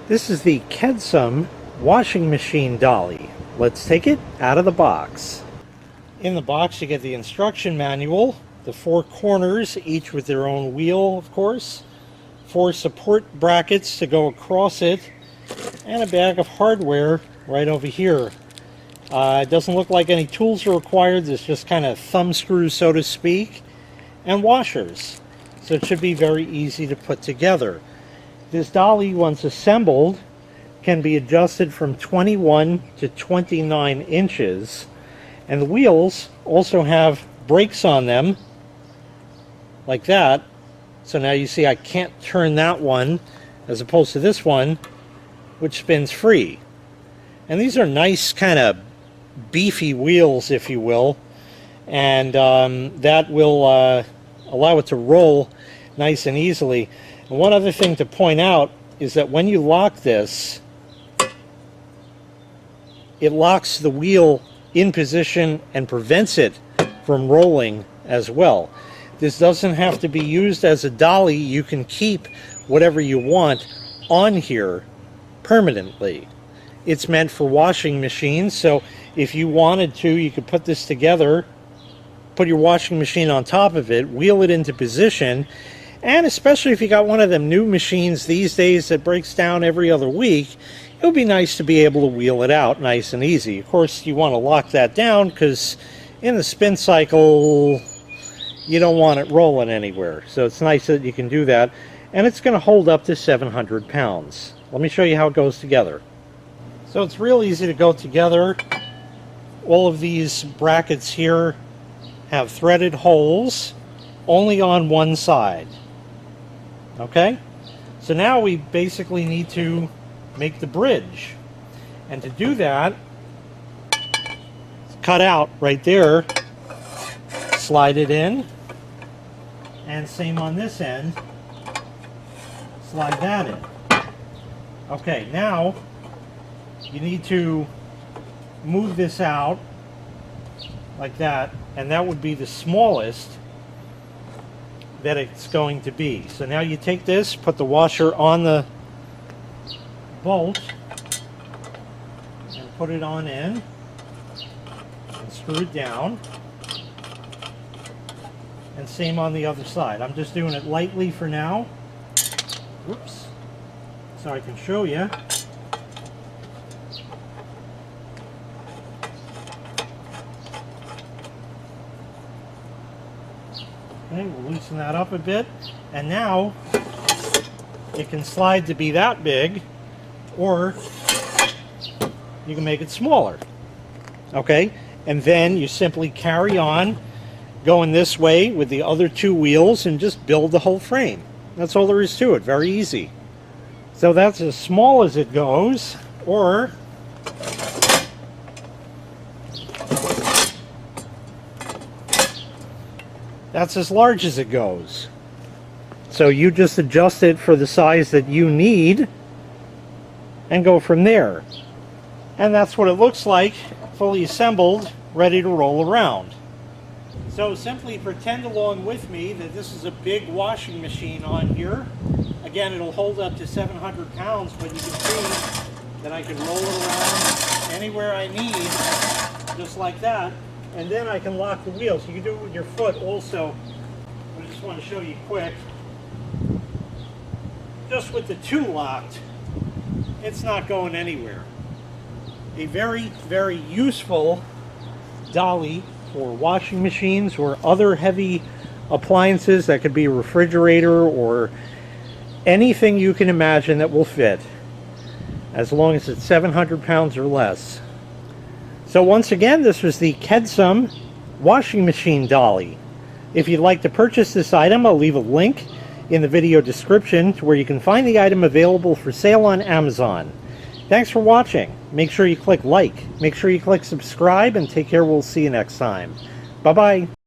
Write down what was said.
This is the KEDSUM washing machine dolly. Let's take it out of the box. In the box you get the instruction manual, the 4 corners, each with their own wheel, of course, 4 support brackets to go across it, and a bag of hardware right over here. It doesn't look like any tools are required. It's just kind of thumb screws, so to speak, and washers. So it should be very easy to put together. This dolly, once assembled, can be adjusted from 21 to 29 inches. And the wheels also have brakes on them, like that. So now you see I can't turn that one, as opposed to this one, which spins free. And these are nice kind of beefy wheels, if you will. And that will allow it to roll nice and easily. And one other thing to point out is that when you lock this, it locks the wheel in position and prevents it from rolling as well. This doesn't have to be used as a dolly. You can keep whatever you want on here permanently. It's meant for washing machines, so if you wanted to, you could put this together, put your washing machine on top of it, wheel it into position, and especially if you got one of them new machines these days that breaks down every other week, it would be nice to be able to wheel it out nice and easy. Of course, you want to lock that down because in the spin cycle, you don't want it rolling anywhere. So it's nice that you can do that. And it's going to hold up to 700 pounds. Let me show you how it goes together. So it's real easy to go together. All of these brackets here have threaded holes only on one side. Okay? So now we basically need to make the bridge. And to do that, it's cut out right there, slide it in, and same on this end, slide that in. Okay, now you need to move this out like that, and that would be the smallest that it's going to be. So now you take this, put the washer on the bolt, and put it on in, and screw it down, and same on the other side. I'm just doing it lightly for now. Whoops. So I can show you. Okay, we'll loosen that up a bit, and now it can slide to be that big, or you can make it smaller. Okay, and then you simply carry on going this way with the other 2 wheels and just build the whole frame. That's all there is to it. Very easy. So that's as small as it goes, or that's as large as it goes. So you just adjust it for the size that you need and go from there. And that's what it looks like, fully assembled, ready to roll around. So simply pretend along with me that this is a big washing machine on here. Again, it'll hold up to 700 pounds, but you can see that I can roll it around anywhere I need, just like that. And then I can lock the wheels. You can do it with your foot also. I just want to show you quick. Just with the 2 locked, it's not going anywhere. A very, very useful dolly for washing machines or other heavy appliances. That could be a refrigerator or anything you can imagine that will fit, as long as it's 700 pounds or less. So once again, this was the KEDSUM washing machine dolly. If you'd like to purchase this item, I'll leave a link in the video description to where you can find the item available for sale on Amazon. Thanks for watching. Make sure you click like, make sure you click subscribe, and take care. We'll see you next time. Bye-bye.